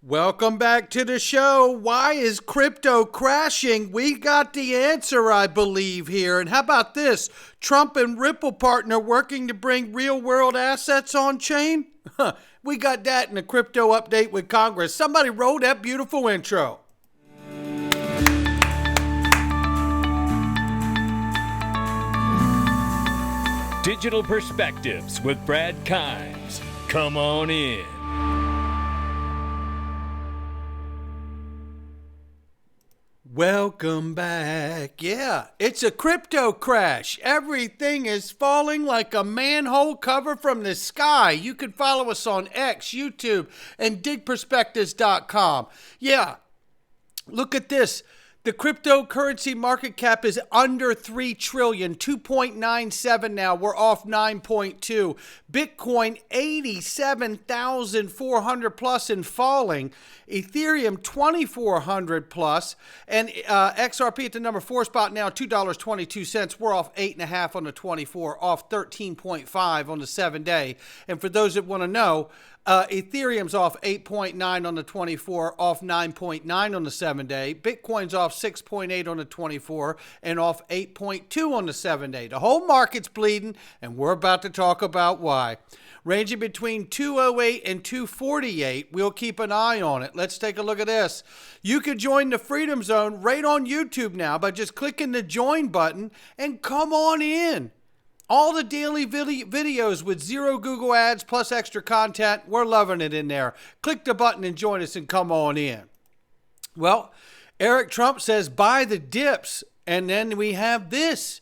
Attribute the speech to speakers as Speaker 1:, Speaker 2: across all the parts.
Speaker 1: Welcome back to the show. Why is crypto crashing? We got the answer, I believe, here. And how about this? Trump and Ripple partner working to bring real-world assets on chain? We got that in a crypto update with Congress. Somebody roll that beautiful intro.
Speaker 2: Digital Perspectives with Brad Kimes. Come on in.
Speaker 1: Welcome back. Yeah, it's a crypto crash. Everything is falling like a manhole cover from the sky. You can follow us on X, YouTube, and digperspectives.com. Yeah, look at this. The cryptocurrency market cap is under 3 trillion, 2.97 now. We're off 9.2. Bitcoin 87,400 plus and falling. Ethereum 2,400 plus. And XRP at the number 4 spot now, $2.22. We're off 8.5 on the 24, off 13.5 on the 7-day. And for those that want to know, Ethereum's off 8.9 on the 24, off 9.9 on the 7-day. Bitcoin's off 6.8 on the 24 and off 8.2 on the 7-day. The whole market's bleeding, and we're about to talk about why. Ranging between 208 and 248. We'll keep an eye on it. Let's take a look at this. You can join the Freedom Zone right on YouTube now by just clicking the join button and come on in. All the daily videos with zero Google ads plus extra content. We're loving it in there. Click the button and join us and come on in. Well, Eric Trump says buy the dips. And then we have this.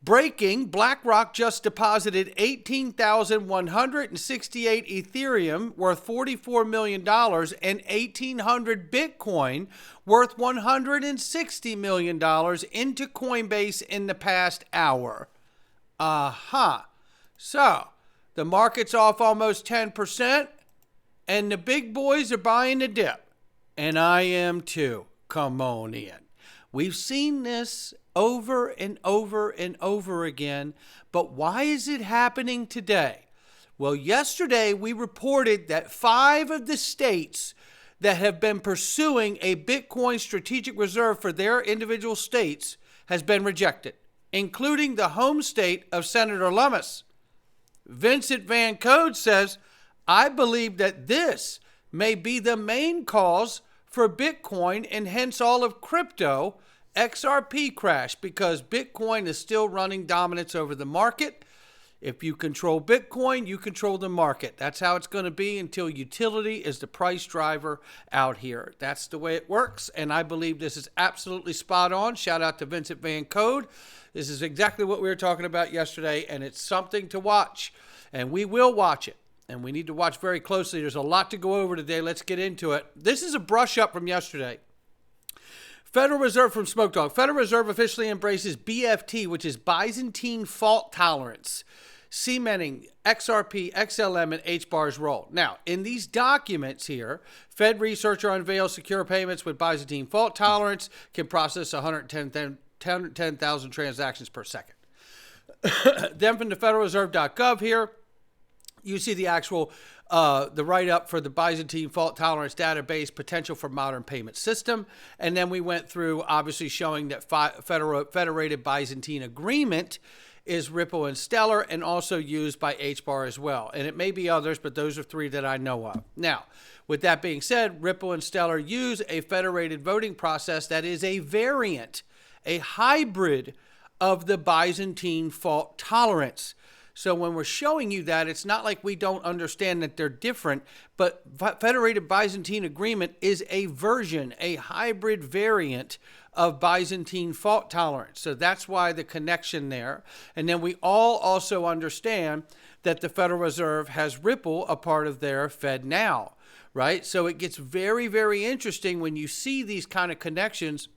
Speaker 1: Breaking, BlackRock just deposited 18,168 Ethereum worth $44 million and 1,800 Bitcoin worth $160 million into Coinbase in the past hour. So, the market's off almost 10%, and the big boys are buying the dip. And I am too. Come on in. We've seen this over and over and over again, but why is it happening today? Well, yesterday we reported that 5 of the states that have been pursuing a Bitcoin strategic reserve for their individual states has been rejected, including the home state of Senator Lummis. Vincent Van Code says, I believe that this may be the main cause for Bitcoin and hence all of crypto XRP crash, because Bitcoin is still running dominance over the market. If you control Bitcoin, you control the market. That's how it's going to be until utility is the price driver out here. That's the way it works, and I believe this is absolutely spot on. Shout out to Vincent Van Code. This is exactly what we were talking about yesterday, and it's something to watch, and we will watch it, and we need to watch very closely. There's a lot to go over today. Let's get into it. This is a brush up from yesterday. Federal Reserve from Smoke Dog. Federal Reserve officially embraces BFT, which is Byzantine fault tolerance, cementing XRP, XLM, and HBAR's role. Now, in these documents here, Fed researcher unveils secure payments with Byzantine fault tolerance can process 110,000 transactions per second. Then from the federalreserve.gov here, you see the actual the write-up for the Byzantine fault tolerance database, potential for modern payment system. And then we went through, obviously, showing that federated Byzantine agreement is Ripple and Stellar, and also used by HBAR as well. And it may be others, but those are 3 that I know of. Now, with that being said, Ripple and Stellar use a federated voting process that is a variant, a hybrid of the Byzantine fault tolerance. So when we're showing you that, it's not like we don't understand that they're different, but Federated Byzantine Agreement is a version, a hybrid variant of Byzantine fault tolerance. So that's why the connection there. And then we all also understand that the Federal Reserve has Ripple a part of their FedNow, right? So it gets very, very interesting when you see these kind of connections.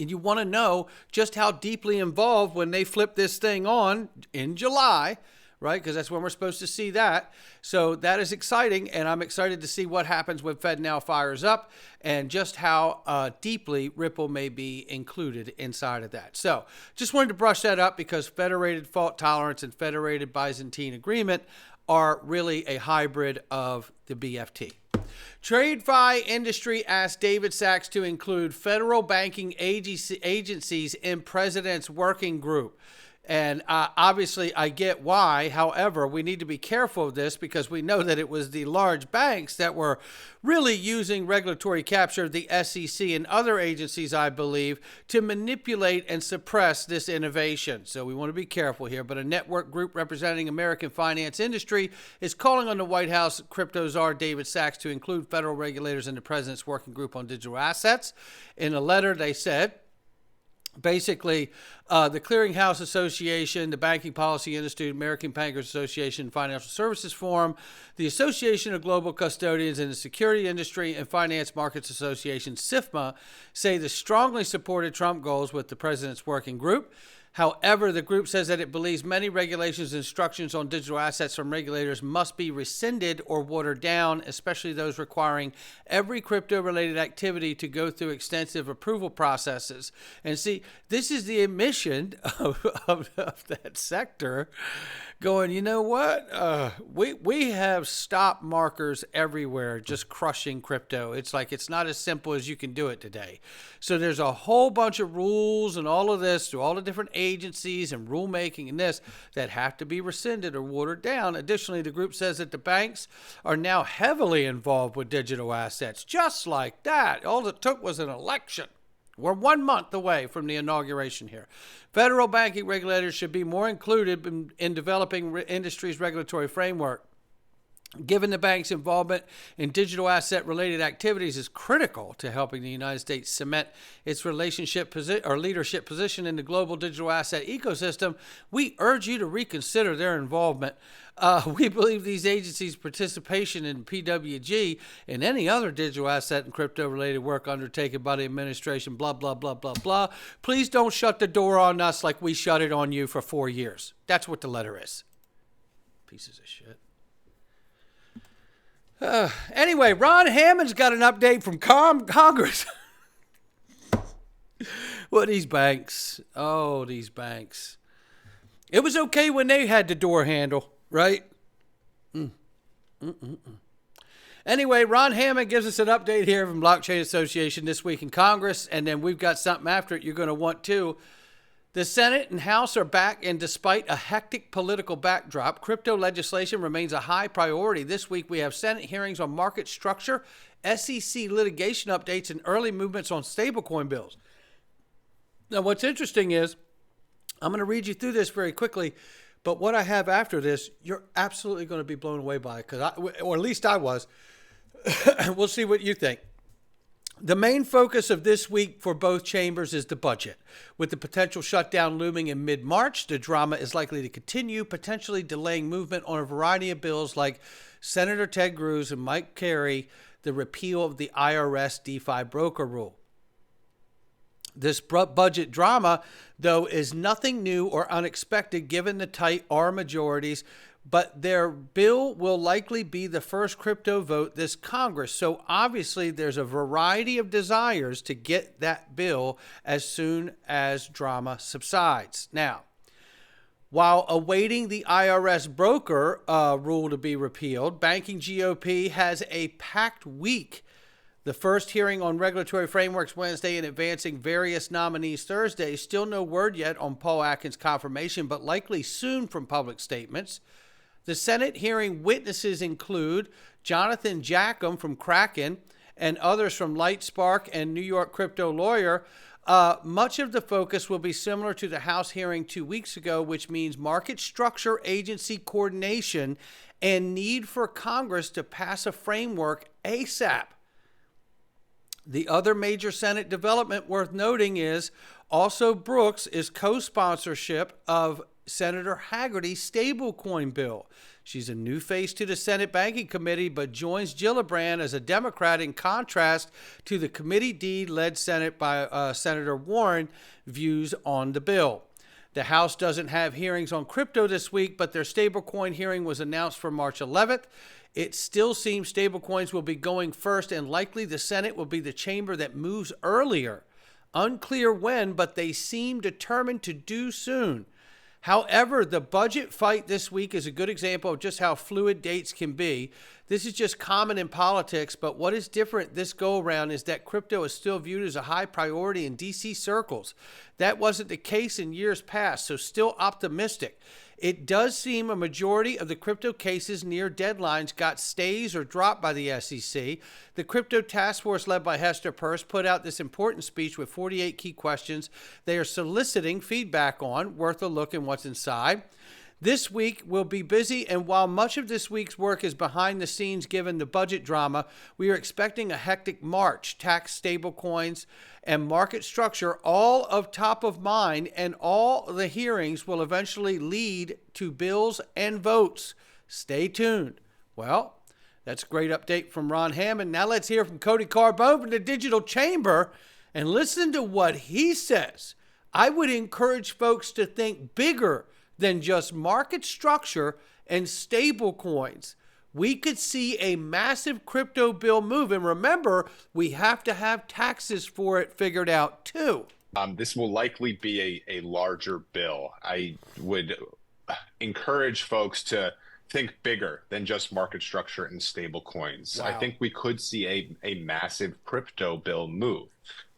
Speaker 1: And you want to know just how deeply involved when they flip this thing on in July, right? Because that's when we're supposed to see that. So that is exciting, and I'm excited to see what happens when FedNow fires up and just how deeply Ripple may be included inside of that. So just wanted to brush that up because federated fault tolerance and federated Byzantine agreement are really a hybrid of the BFT. TradeFi industry asked David Sachs to include federal banking agencies in president's working group. And obviously, I get why. However, we need to be careful of this because we know that it was the large banks that were really using regulatory capture of the SEC and other agencies, I believe, to manipulate and suppress this innovation. So we want to be careful here. But a network group representing American finance industry is calling on the White House crypto czar David Sachs to include federal regulators in the president's working group on digital assets. In a letter, they said, basically, the Clearinghouse Association, the Banking Policy Institute, American Bankers Association, Financial Services Forum, the Association of Global Custodians in the Security Industry, and Finance Markets Association, SIFMA, say they strongly supported Trump goals with the president's working group. However, the group says that it believes many regulations and instructions on digital assets from regulators must be rescinded or watered down, especially those requiring every crypto-related activity to go through extensive approval processes. And see, this is the admission of that sector going, you know what? We have stop markers everywhere just crushing crypto. It's like it's not as simple as you can do it today. So there's a whole bunch of rules and all of this through all the different agencies and rulemaking and this that have to be rescinded or watered down. Additionally, the group says that the banks are now heavily involved with digital assets. Just like that. All it took was an election. We're 1 month away from the inauguration here. Federal banking regulators should be more included in developing industry's regulatory framework. Given the bank's involvement in digital asset-related activities is critical to helping the United States cement its leadership position in the global digital asset ecosystem, we urge you to reconsider their involvement. We believe these agencies' participation in PWG and any other digital asset and crypto-related work undertaken by the administration, blah, blah, blah, blah, blah. Please don't shut the door on us like we shut it on you for 4 years. That's what the letter is. Pieces of shit. Anyway, Ron Hammond's got an update from Congress. Well, these banks. Oh, these banks. It was okay when they had the door handle, right? Anyway, Ron Hammond gives us an update here from Blockchain Association this week in Congress, and then we've got something after it you're going to want too. The Senate and House are back, and despite a hectic political backdrop, crypto legislation remains a high priority. This week, we have Senate hearings on market structure, SEC litigation updates, and early movements on stablecoin bills. Now, what's interesting is, I'm going to read you through this very quickly, but what I have after this, you're absolutely going to be blown away by it, or at least I was. We'll see what you think. The main focus of this week for both chambers is the budget. With the potential shutdown looming in mid-March, the drama is likely to continue, potentially delaying movement on a variety of bills like Senator Ted Cruz and Mike Carey, the repeal of the IRS DeFi broker rule. This budget drama, though, is nothing new or unexpected given the tight R majorities, but their bill will likely be the first crypto vote this Congress. So obviously there's a variety of desires to get that bill as soon as drama subsides. Now, while awaiting the IRS broker rule to be repealed, Banking GOP has a packed week. The first hearing on regulatory frameworks Wednesday and advancing various nominees Thursday. Still no word yet on Paul Atkins' confirmation, but likely soon from public statements. The Senate hearing witnesses include Jonathan Jackham from Kraken and others from LightSpark and New York crypto lawyer. Much of the focus will be similar to the House hearing 2 weeks ago, which means market structure, agency coordination, and need for Congress to pass a framework ASAP. The other major Senate development worth noting is also Brooks is co-sponsorship of Senator Haggerty's stablecoin bill. She's a new face to the Senate Banking Committee, but joins Gillibrand as a Democrat in contrast to the committee D-led Senate by Senator Warren views on the bill. The House doesn't have hearings on crypto this week, but their stablecoin hearing was announced for March 11th. It still seems stablecoins will be going first, and likely the Senate will be the chamber that moves earlier. Unclear when, but they seem determined to do soon. However, the budget fight this week is a good example of just how fluid dates can be. This is just common in politics, but what is different this go-around is that crypto is still viewed as a high priority in DC circles. That wasn't the case in years past, so still optimistic. It does seem a majority of the crypto cases near deadlines got stays or dropped by the SEC. The crypto task force led by Hester Peirce put out this important speech with 48 key questions they are soliciting feedback on, worth a look in what's inside. This week will be busy, and while much of this week's work is behind the scenes given the budget drama, we are expecting a hectic March. Tax, stablecoins, and market structure all of top of mind, and all the hearings will eventually lead to bills and votes. Stay tuned. Well, that's a great update from Ron Hammond. Now let's hear from Cody Carbone from the Digital Chamber and listen to what he says. I would encourage folks to think bigger than just market structure and stable coins. We could see a massive crypto bill move. And remember, we have to have taxes for it figured out too.
Speaker 3: This will likely be a larger bill. I would encourage folks to think bigger than just market structure and stable coins. Wow. I think we could see a massive crypto bill move.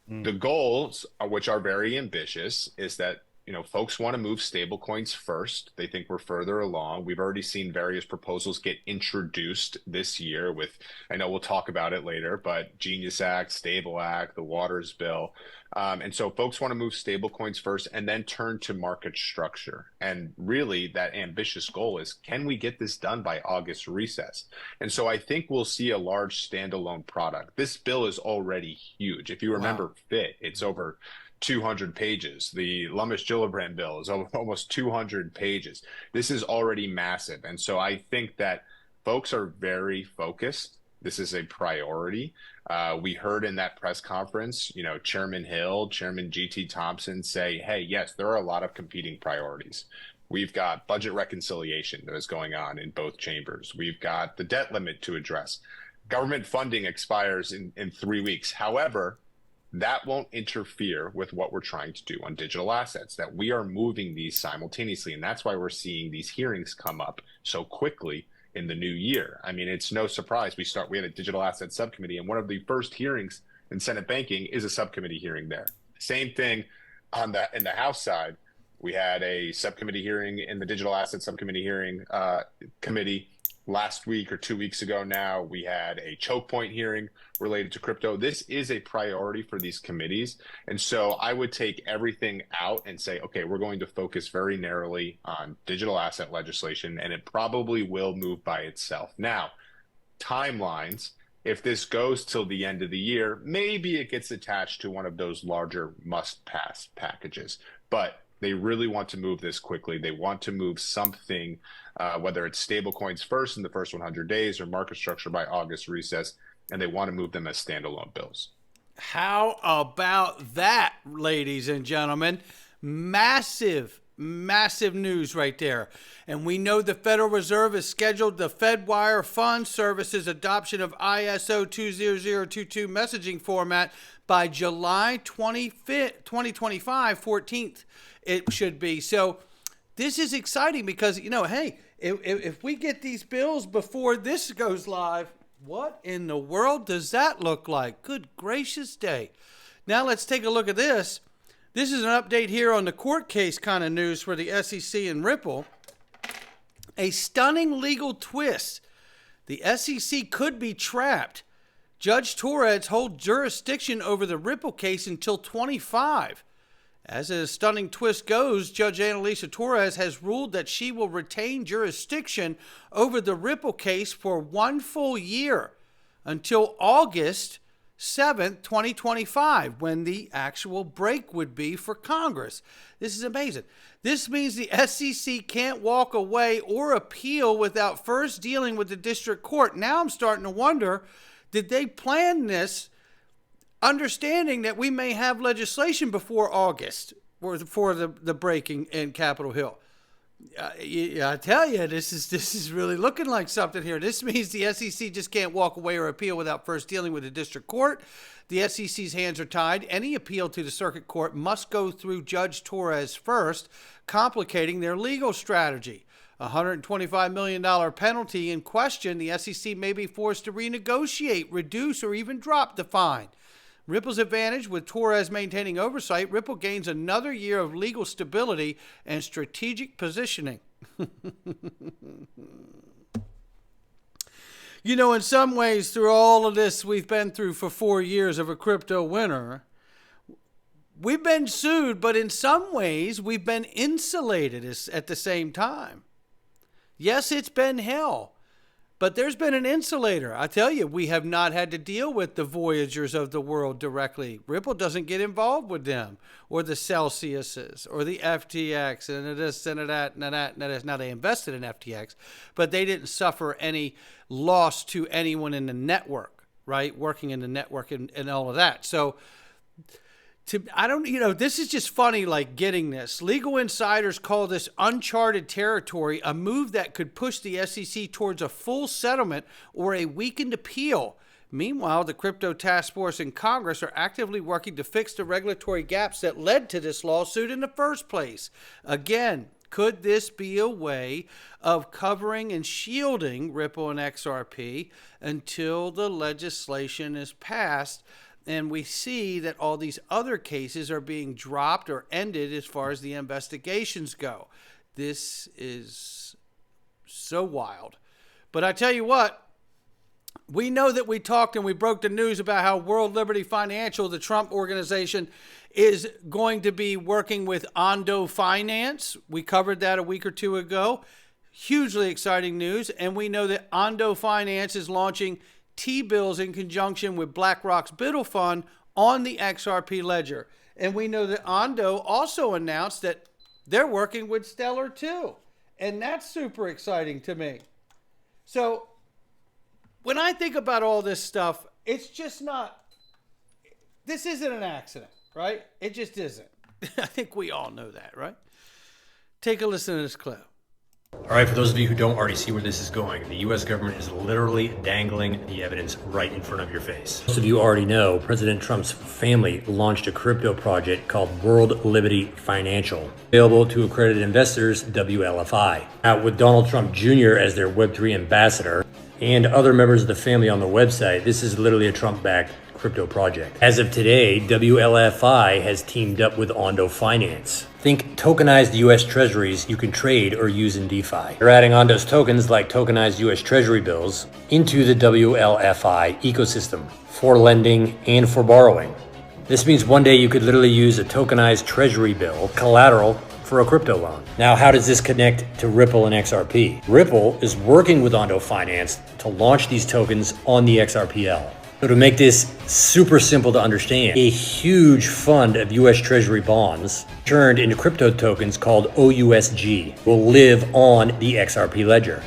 Speaker 3: The goals, which are very ambitious, is that folks want to move stablecoins first. They think we're further along. We've already seen various proposals get introduced this year with, I know we'll talk about it later, but Genius Act, Stable Act, the Waters Bill. And so folks want to move stablecoins first and then turn to market structure. And really that ambitious goal is, can we get this done by August recess? And so I think we'll see a large standalone product. This bill is already huge. If you remember FIT, it's over 200 pages. The Lummis-Gillibrand bill is almost 200 pages. This is already massive. And so I think that folks are very focused. This is a priority. We heard in that press conference, Chairman Hill, Chairman G.T. Thompson say, hey, yes, there are a lot of competing priorities. We've got budget reconciliation that is going on in both chambers. We've got the debt limit to address. Government funding expires in 3 weeks. However, that won't interfere with what we're trying to do on digital assets, that we are moving these simultaneously. And that's why we're seeing these hearings come up so quickly in the new year. I mean, it's no surprise. We had a digital asset subcommittee, and one of the first hearings in Senate banking is a subcommittee hearing there. Same thing in the House side. We had a subcommittee hearing in the digital asset subcommittee hearing committee last week or 2 weeks ago now. We had a choke point hearing related to crypto. This is a priority for these committees. And so I would take everything out and say, okay, we're going to focus very narrowly on digital asset legislation, and it probably will move by itself. Now, timelines, if this goes till the end of the year, maybe it gets attached to one of those larger must-pass packages. But they really want to move this quickly. They want to move something, whether it's stablecoins first in the first 100 days or market structure by August recess, and they want to move them as standalone bills.
Speaker 1: How about that, ladies and gentlemen? Massive news right there. And we know the Federal Reserve has scheduled the FedWire Fund Services adoption of ISO 20022 messaging format by July 25th, 2025, 14th. It should be. So this is exciting because, hey, if we get these bills before this goes live, what in the world does that look like? Good gracious day. Now let's take a look at this. This is an update here on the court case kind of news for the SEC and Ripple. A stunning legal twist. The SEC could be trapped. Judge Torres holds jurisdiction over the Ripple case until 25. As a stunning twist goes, Judge Annalisa Torres has ruled that she will retain jurisdiction over the Ripple case for 1 full year until August 7th, 2025, when the actual break would be for Congress. This is amazing. This means the SEC can't walk away or appeal without first dealing with the district court. Now I'm starting to wonder, did they plan this understanding that we may have legislation before August or for the breaking in Capitol Hill? I tell you, this is really looking like something here. This means the SEC just can't walk away or appeal without first dealing with the district court. The SEC's hands are tied. Any appeal to the circuit court must go through Judge Torres first, complicating their legal strategy. A $125 million penalty in question, the SEC may be forced to renegotiate, reduce, or even drop the fine. Ripple's advantage: with Torres maintaining oversight, Ripple gains another year of legal stability and strategic positioning. You know, in some ways, through all of this we've been through for 4 years of a crypto winter, we've been sued, but in some ways we've been insulated at the same time. Yes, it's been hell, but there's been an insulator. I tell you, we have not had to deal with the Voyagers of the world directly. Ripple doesn't get involved with them, or the Celsiuses, or the FTX, and this and that and that and that. Now, they invested in FTX, but they didn't suffer any loss to anyone in the network, right? Working in the network and all of that. So, this is just funny, like getting this. Legal insiders call this uncharted territory, a move that could push the SEC towards a full settlement or a weakened appeal. Meanwhile, the crypto task force in Congress are actively working to fix the regulatory gaps that led to this lawsuit in the first place. Again, could this be a way of covering and shielding Ripple and XRP until the legislation is passed and we see that all these other cases are being dropped or ended as far as the investigations go? This is so wild. But I tell you what, we know that we talked and we broke the news about how World Liberty Financial, the Trump organization, is going to be working with Ondo Finance. We covered that a week or two ago. Hugely exciting news. And we know that Ondo Finance is launching T-bills in conjunction with BlackRock's Biddle Fund on the XRP ledger. And we know that Ondo also announced that they're working with Stellar too. And that's super exciting to me. So when I think about all this stuff, it's just not, this isn't an accident, right? It just isn't. I think we all know that, right? Take a listen to this clip.
Speaker 4: All right, for those of you who don't already see where this is going, the U.S. government is literally dangling the evidence right in front of your face. Most of you already know President Trump's family launched a crypto project called World Liberty Financial, available to accredited investors, WLFI. Now, with Donald Trump Jr. as their Web3 ambassador and other members of the family on the website, this is literally a Trump-backed crypto project. As of today, WLFI has teamed up with Ondo Finance. Think tokenized US Treasuries you can trade or use in DeFi. They're adding Ondo's tokens like tokenized US Treasury bills into the WLFI ecosystem for lending and for borrowing. This means one day you could literally use a tokenized Treasury bill collateral for a crypto loan. Now, how does this connect to Ripple and XRP? Ripple is working with Ondo Finance to launch these tokens on the XRPL. So to make this super simple to understand, a huge fund of US Treasury bonds turned into crypto tokens called OUSG will live on the XRP ledger.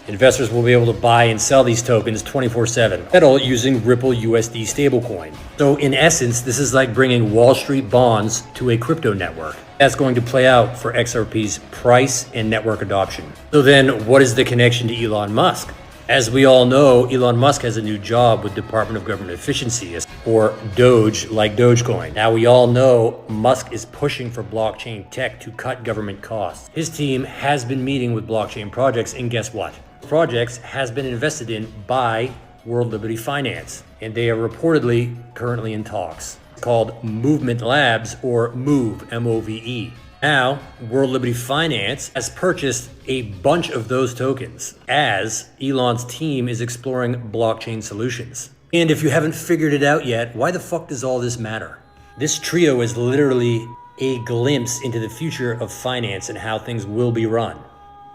Speaker 4: Investors will be able to buy and sell these tokens 24/7, settle using Ripple USD stablecoin. So in essence, this is like bringing Wall Street bonds to a crypto network. That's going to play out for XRP's price and network adoption. So then what is the connection to Elon Musk? As we all know, Elon Musk has a new job with Department of Government Efficiency, or Doge, like Dogecoin. Now, we all know Musk is pushing for blockchain tech to cut government costs. His team has been meeting with blockchain projects, and guess what? Projects has been invested in by World Liberty Finance, and they are reportedly currently in talks. It's called Movement Labs, or MOVE, M-O-V-E. Now, World Liberty Finance has purchased a bunch of those tokens as Elon's team is exploring blockchain solutions. And if you haven't figured it out yet, why the fuck does all this matter? This trio is literally a glimpse into the future of finance and how things will be run.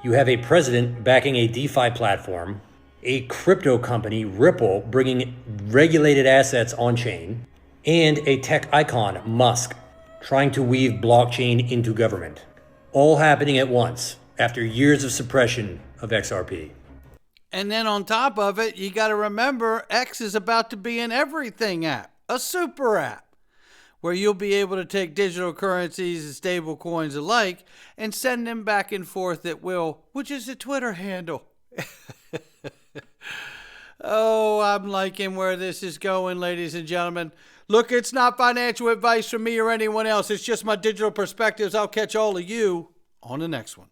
Speaker 4: You have a president backing a DeFi platform, a crypto company, Ripple, bringing regulated assets on-chain, and a tech icon, Musk, trying to weave blockchain into government. All happening at once after years of suppression of XRP.
Speaker 1: And then on top of it, you got to remember X is about to be an everything app, a super app. where you'll be able to take digital currencies and stable coins alike and send them back and forth at will, which is a Twitter handle. Oh, I'm liking where this is going, ladies and gentlemen. Look, it's not financial advice from me or anyone else. It's just my digital perspectives. I'll catch all of you on the next one.